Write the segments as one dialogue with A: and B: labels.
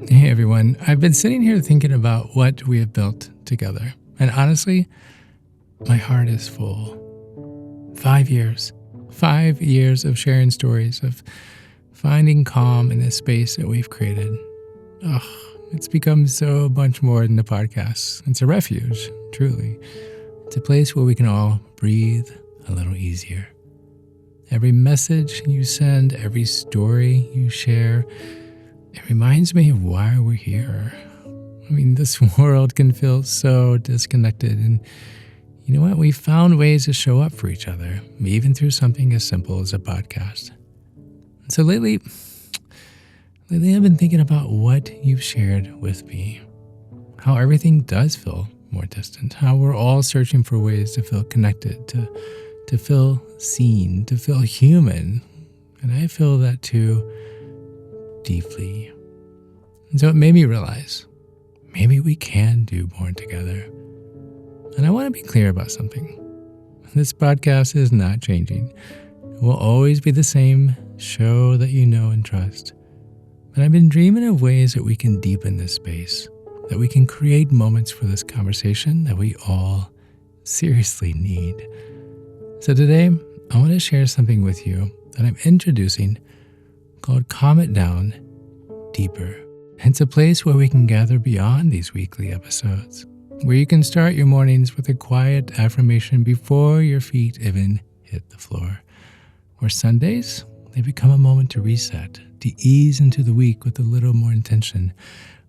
A: Hey everyone, I've been sitting here thinking about what we have built together. And honestly, my heart is full. 5 years. 5 years of sharing stories, of finding calm in this space that we've created. Ugh, it's become so much more than a podcast. It's a refuge, truly. It's a place where we can all breathe a little easier. Every message you send, every story you share, it reminds me of why we're here. I mean, this world can feel so disconnected, and you know what? We've found ways to show up for each other, even through something as simple as a podcast. So lately I've been thinking about what you've shared with me, how everything does feel more distant, how we're all searching for ways to feel connected, to feel seen, to feel human. And I feel that too deeply. And so it made me realize maybe we can do more together. And I want to be clear about something. This podcast is not changing. It will always be the same show that you know and trust. But I've been dreaming of ways that we can deepen this space, that we can create moments for this conversation that we all seriously need. So today, I want to share something with you that I'm introducing called Calm It Down Deeper. It's a place where we can gather beyond these weekly episodes, where you can start your mornings with a quiet affirmation before your feet even hit the floor. Where Sundays, they become a moment to reset, to ease into the week with a little more intention,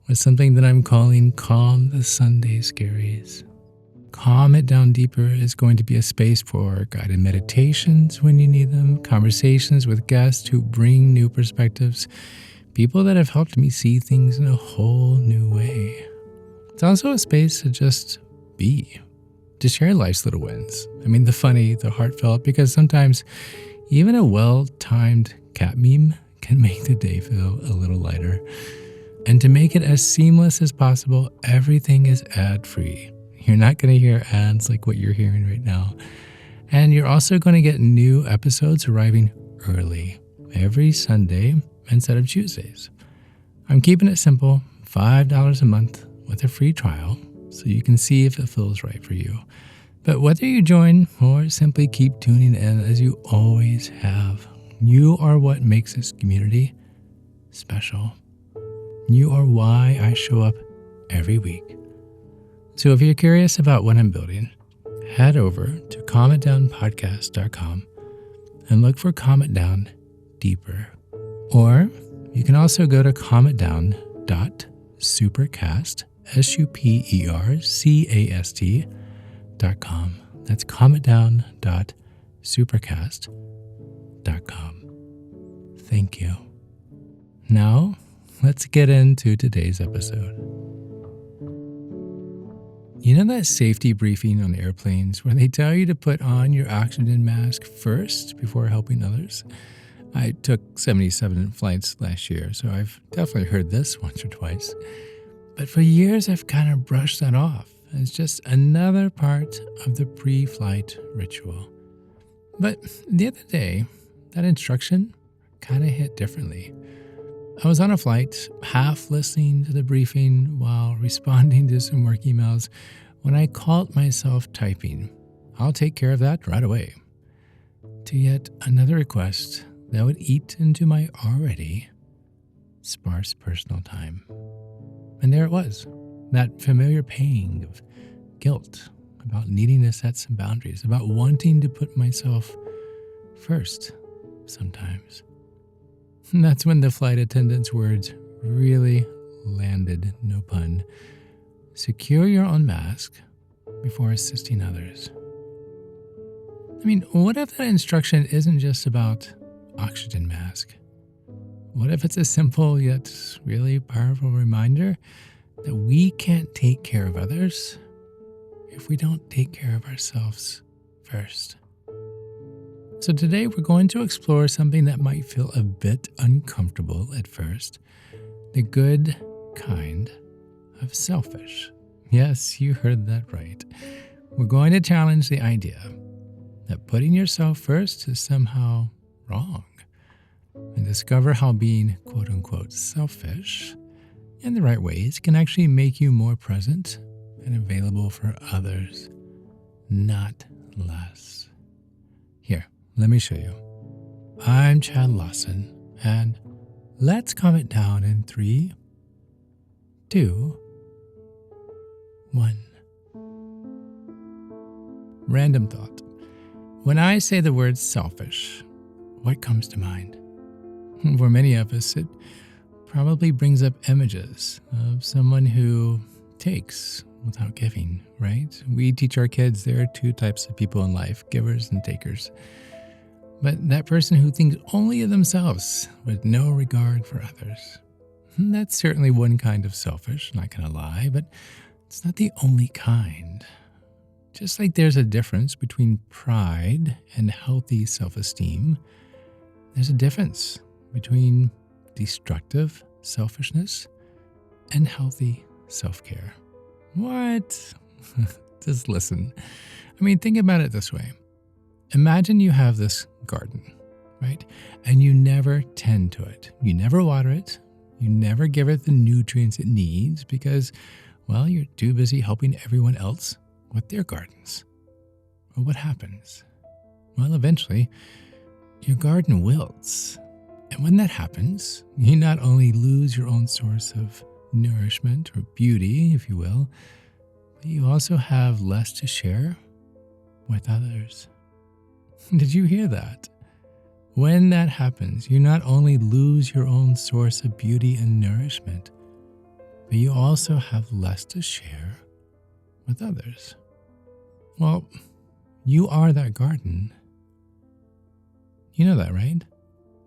A: with something that I'm calling Calm the Sunday Scaries. Calm It Down Deeper is going to be a space for guided meditations when you need them, conversations with guests who bring new perspectives, people that have helped me see things in a whole new way. It's also a space to just be, to share life's little wins. I mean, the funny, the heartfelt, because sometimes even a well-timed cat meme can make the day feel a little lighter. And to make it as seamless as possible, everything is ad-free. You're not going to hear ads like what you're hearing right now. And you're also going to get new episodes arriving early, every Sunday instead of Tuesdays. I'm keeping it simple, $5 a month with a free trial, so you can see if it feels right for you. But whether you join or simply keep tuning in as you always have, you are what makes this community special. You are why I show up every week. So if you're curious about what I'm building, head over to calmitdownpodcast.com and look for Calm It Down Deeper. Or you can also go to calmitdown.supercast, supercast.com. That's calmitdown.supercast.com. Thank you. Now, let's get into today's episode. You know that safety briefing on airplanes where they tell you to put on your oxygen mask first before helping others? I took 77 flights last year, so I've definitely heard this once or twice. But for years, I've kind of brushed that off as just another part of the pre-flight ritual. But the other day, that instruction kind of hit differently. I was on a flight, half listening to the briefing while responding to some work emails, when I caught myself typing, "I'll take care of that right away," to yet another request that would eat into my already sparse personal time. And there it was, that familiar pang of guilt about needing to set some boundaries, about wanting to put myself first sometimes. And that's when the flight attendant's words really landed, no pun. Secure your own mask before assisting others. I mean, what if that instruction isn't just about oxygen mask? What if it's a simple yet really powerful reminder that we can't take care of others if we don't take care of ourselves first? So today we're going to explore something that might feel a bit uncomfortable at first, the good kind of selfish. Yes, you heard that right. We're going to challenge the idea that putting yourself first is somehow wrong, and discover how being quote-unquote selfish in the right ways can actually make you more present and available for others, not less. Here, let me show you. I'm Chad Lawson, and let's calm it down in 3, 2, 1. Random thought. When I say the word selfish, what comes to mind? For many of us, it probably brings up images of someone who takes without giving, right? We teach our kids there are 2 types of people in life, givers and takers. But that person who thinks only of themselves with no regard for others, that's certainly one kind of selfish, not gonna lie, but it's not the only kind. Just like there's a difference between pride and healthy self-esteem, there's a difference between destructive selfishness and healthy self-care. What? Just listen. I mean, think about it this way. Imagine you have this garden, right? And you never tend to it. You never water it. You never give it the nutrients it needs because, well, you're too busy helping everyone else with their gardens. Well, what happens? Well, eventually, your garden wilts. And when that happens, you not only lose your own source of nourishment or beauty, if you will, but you also have less to share with others. Did you hear that? When that happens, you not only lose your own source of beauty and nourishment, but you also have less to share with others. Well, you are that garden. You know that, right?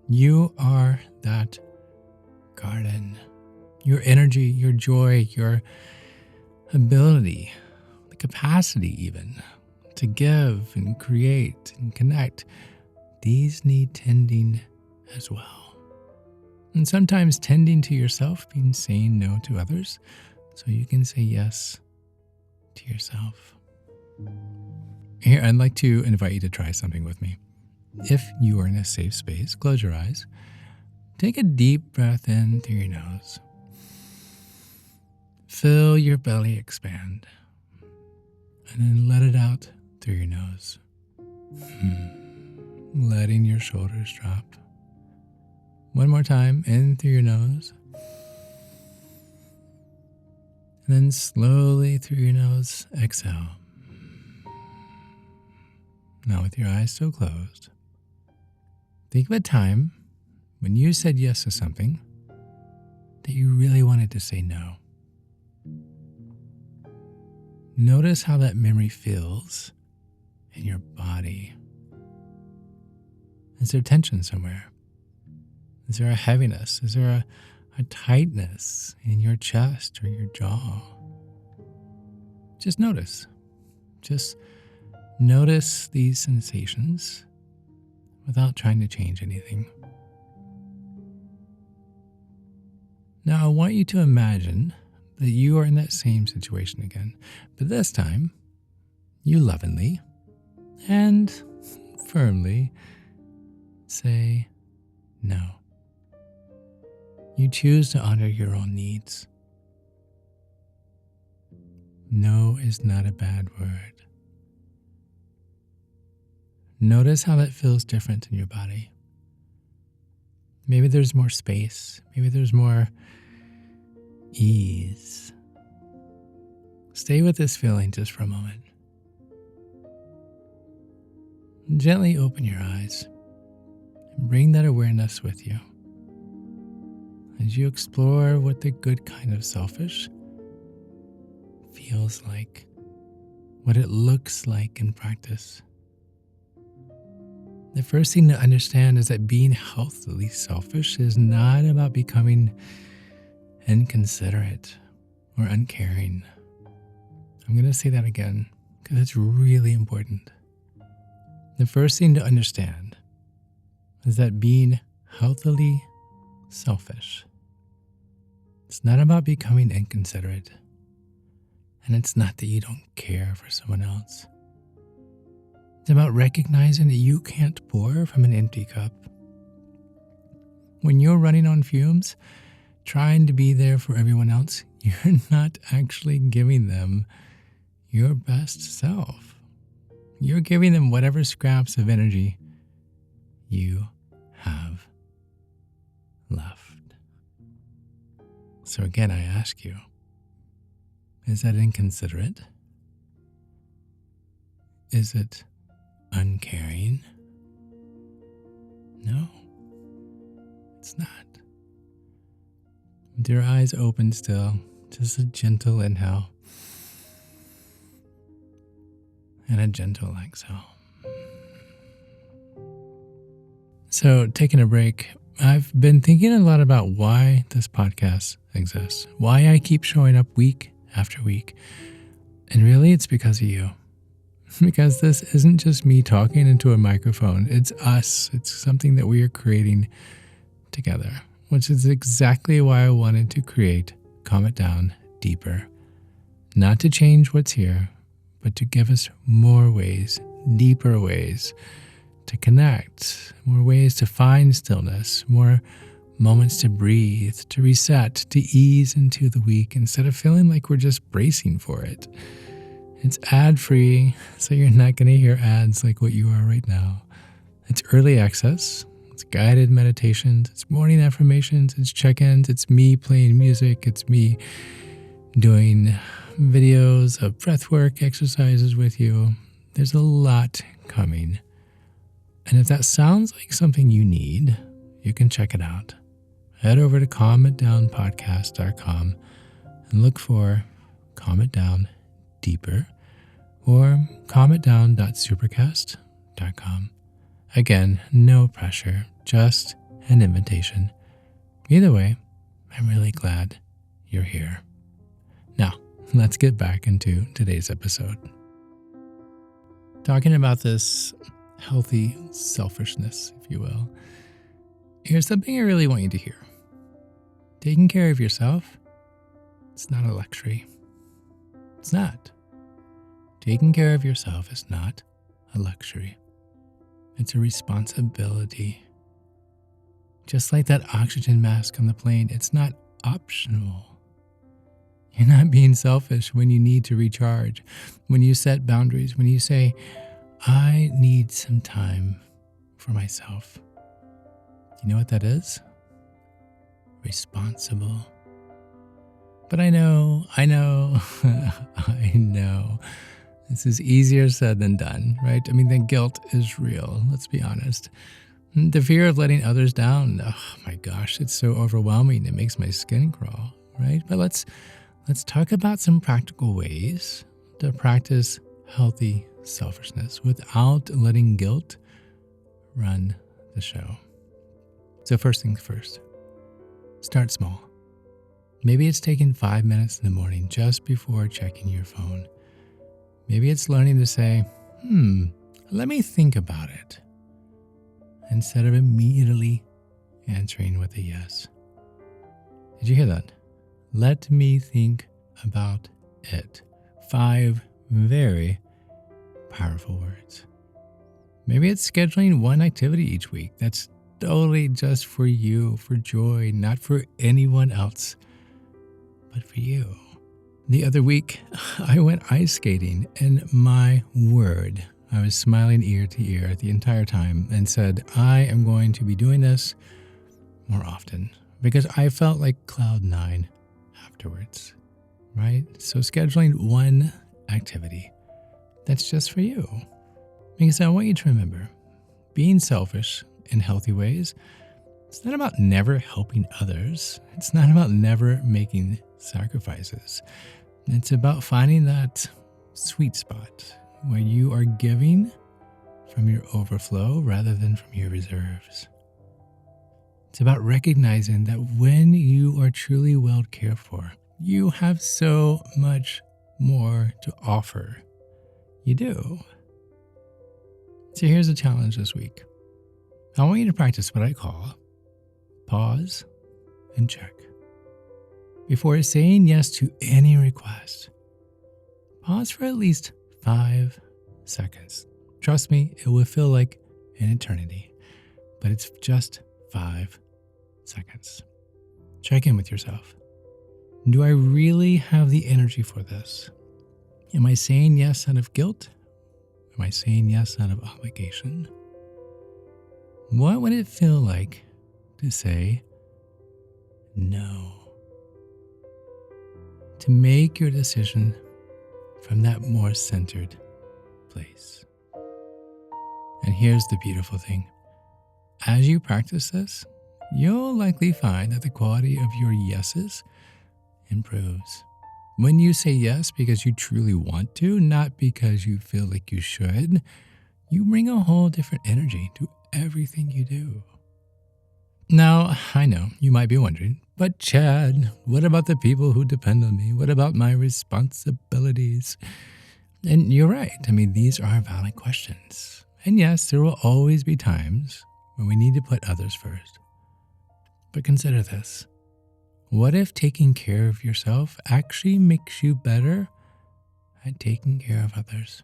A: You are that garden. Your energy, your joy, your ability, the capacity even to give and create and connect, these need tending as well. And sometimes tending to yourself means saying no to others so you can say yes to yourself. Here, I'd like to invite you to try something with me. If you are in a safe space, close your eyes. Take a deep breath in through your nose. Feel your belly expand. And then let it out through your nose. Letting your shoulders drop. One more time, in through your nose. And then slowly through your nose, exhale. Now with your eyes still closed, think of a time when you said yes to something that you really wanted to say no. Notice how that memory feels in your body. Is there tension somewhere? Is there a heaviness? Is there a tightness in your chest or your jaw? Just notice. Just notice these sensations without trying to change anything. Now I want you to imagine that you are in that same situation again, but this time you lovingly and firmly say no. You choose to honor your own needs. No is not a bad word. Notice how that feels different in your body. Maybe there's more space. Maybe there's more ease. Stay with this feeling just for a moment. Gently open your eyes and bring that awareness with you as you explore what the good kind of selfish feels like, what it looks like in practice. The first thing to understand is that being healthily selfish is not about becoming inconsiderate or uncaring. I'm going to say that again because it's really important. The first thing to understand is that being healthily selfish, it's not about becoming inconsiderate, and it's not that you don't care for someone else. It's about recognizing that you can't pour from an empty cup. When you're running on fumes, trying to be there for everyone else, you're not actually giving them your best self. You're giving them whatever scraps of energy you have left. So again, I ask you, is that inconsiderate? Is it uncaring? No, it's not. With your eyes open still, just a gentle inhale and a gentle exhale. So, taking a break, I've been thinking a lot about why this podcast exists, why I keep showing up week after week. And really, it's because of you. Because this isn't just me talking into a microphone, it's us. It's something that we are creating together, which is exactly why I wanted to create Calm It Down Deeper. Not to change what's here, but to give us more ways, deeper ways to connect, more ways to find stillness, more moments to breathe, to reset, to ease into the week instead of feeling like we're just bracing for it. It's ad-free, so you're not going to hear ads like what you are right now. It's early access, it's guided meditations, it's morning affirmations, it's check-ins, it's me playing music, it's me doing videos of breathwork exercises with you. There's a lot coming. And if that sounds like something you need, you can check it out. Head over to calmitdownpodcast.com and look for Calm It Down Deeper or calmitdown.supercast.com. Again, no pressure, just an invitation. Either way, I'm really glad you're here. Now, let's get back into today's episode. Talking about this healthy selfishness, if you will. Here's something I really want you to hear. Taking care of yourself, it's not a luxury. It's not. Taking care of yourself is not a luxury. It's a responsibility. Just like that oxygen mask on the plane, it's not optional. You're not being selfish when you need to recharge, when you set boundaries, when you say, I need some time for myself. You know what that is? Responsible. But I know, I know. This is easier said than done, right? I mean, the guilt is real, let's be honest. The fear of letting others down, oh my gosh, it's so overwhelming. It makes my skin crawl, right? But let's talk about some practical ways to practice healthy selfishness without letting guilt run the show. So first things first, start small. Maybe it's taking 5 minutes in the morning just before checking your phone. Maybe it's learning to say, let me think about it, instead of immediately answering with a yes. Did you hear that? Let me think about it. 5 very powerful words. Maybe it's scheduling one activity each week that's totally just for you, for joy, not for anyone else, but for you. The other week, I went ice skating, and my word, I was smiling ear to ear the entire time and said, I am going to be doing this more often because I felt like cloud 9 afterwards, right? So scheduling one activity that's just for you. Because I want you to remember, being selfish in healthy ways, it's not about never helping others. It's not about never making sacrifices. It's about finding that sweet spot where you are giving from your overflow rather than from your reserves. It's about recognizing that when you are truly well cared for, you have so much more to offer. You do. So here's a challenge this week. I want you to practice what I call pause and check. Before saying yes to any request, pause for at least 5 seconds. Trust me, it will feel like an eternity, but it's just 5 seconds. Check in with yourself. Do I really have the energy for this? Am I saying yes out of guilt? Am I saying yes out of obligation? What would it feel like to say no? To make your decision from that more centered place. And here's the beautiful thing. As you practice this, you'll likely find that the quality of your yeses improves. When you say yes because you truly want to, not because you feel like you should, you bring a whole different energy to everything you do. Now, I know you might be wondering, but Chad, what about the people who depend on me? What about my responsibilities? And you're right. I mean, these are valid questions. And yes, there will always be times when we need to put others first. But consider this. What if taking care of yourself actually makes you better at taking care of others?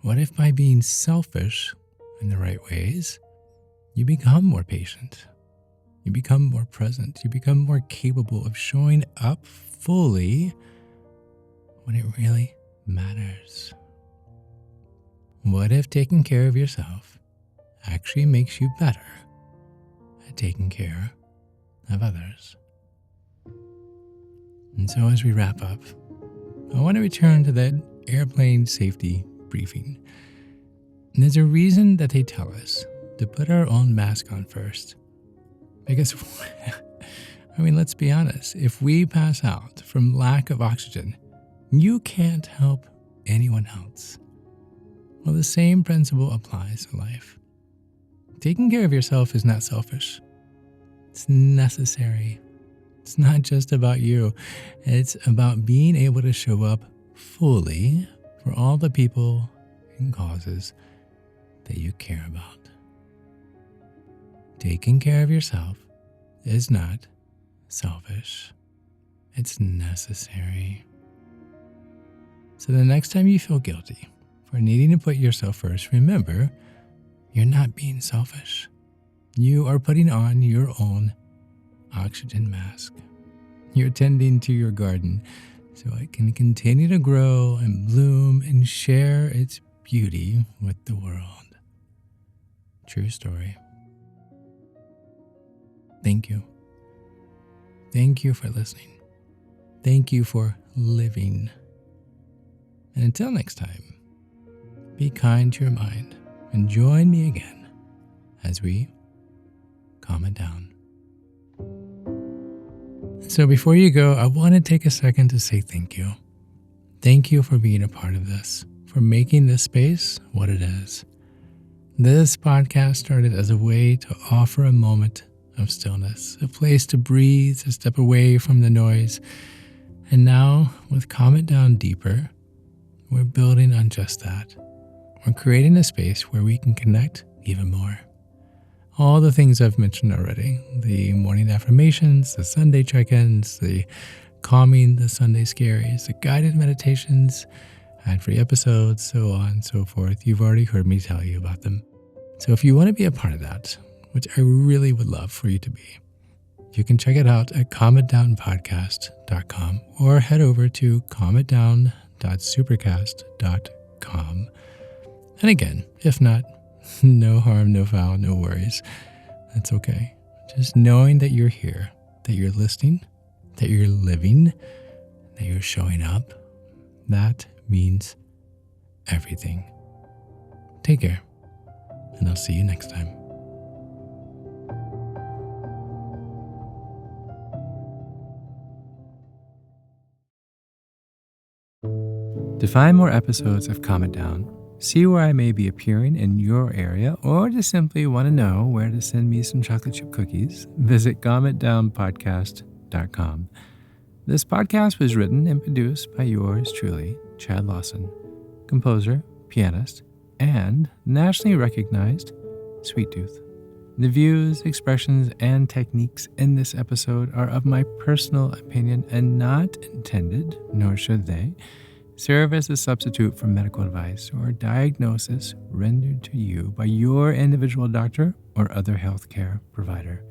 A: What if by being selfish in the right ways, you become more patient, you become more present, you become more capable of showing up fully when it really matters? What if taking care of yourself actually makes you better at taking care of others? And so as we wrap up, I want to return to that airplane safety briefing. And there's a reason that they tell us to put our own mask on first. Because, I mean, let's be honest. If we pass out from lack of oxygen, you can't help anyone else. Well, the same principle applies to life. Taking care of yourself is not selfish. It's necessary. It's not just about you. It's about being able to show up fully for all the people and causes that you care about. Taking care of yourself is not selfish. It's necessary. So the next time you feel guilty for needing to put yourself first, remember, you're not being selfish. You are putting on your own oxygen mask. You're tending to your garden so it can continue to grow and bloom and share its beauty with the world. True story. Thank you. Thank you for listening. Thank you for living. And until next time, be kind to your mind and join me again as we calm it down. So before you go, I want to take a second to say thank you. Thank you for being a part of this, for making this space what it is. This podcast started as a way to offer a moment of stillness, a place to breathe, to step away from the noise. And now, with Calm It Down Deeper, we're building on just that. We're creating a space where we can connect even more. All the things I've mentioned already, the morning affirmations, the Sunday check-ins, the calming, the Sunday scaries, the guided meditations, ad-free episodes, so on and so forth. You've already heard me tell you about them. So if you want to be a part of that, which I really would love for you to be, you can check it out at calmitdownpodcast.com or head over to calmitdown.supercast.com. And again, if not, no harm, no foul, no worries. That's okay. Just knowing that you're here, that you're listening, that you're living, that you're showing up, that means everything. Take care, and I'll see you next time. To find more episodes of Calm It Down, see where I may be appearing in your area, or just simply want to know where to send me some chocolate chip cookies, visit calmitdownpodcast.com. This podcast was written and produced by yours truly, Chad Lawson, composer, pianist, and nationally recognized Sweet Tooth. The views, expressions, and techniques in this episode are of my personal opinion and not intended, nor should they, serve as a substitute for medical advice or diagnosis rendered to you by your individual doctor or other healthcare provider.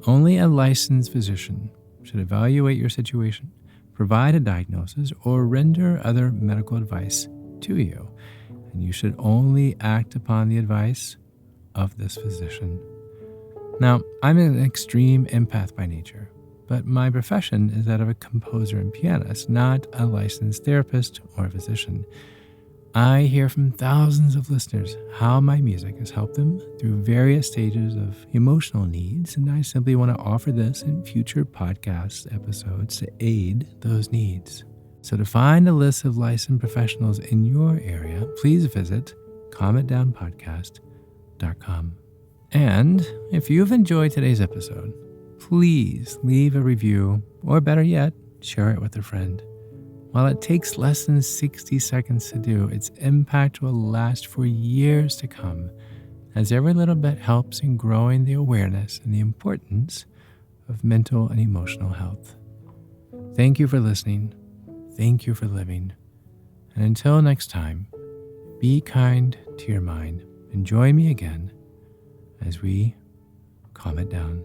A: Only a licensed physician should evaluate your situation, provide a diagnosis, or render other medical advice to you. And you should only act upon the advice of this physician. Now, I'm an extreme empath by nature, but my profession is that of a composer and pianist, not a licensed therapist or physician. I hear from thousands of listeners how my music has helped them through various stages of emotional needs, and I simply want to offer this in future podcast episodes to aid those needs. So to find a list of licensed professionals in your area, please visit calmitdownpodcast.com. And if you've enjoyed today's episode, please leave a review, or better yet, share it with a friend. While it takes less than 60 seconds to do, its impact will last for years to come, as every little bit helps in growing the awareness and the importance of mental and emotional health. Thank you for listening. Thank you for living. And until next time, be kind to your mind and join me again as we calm it down.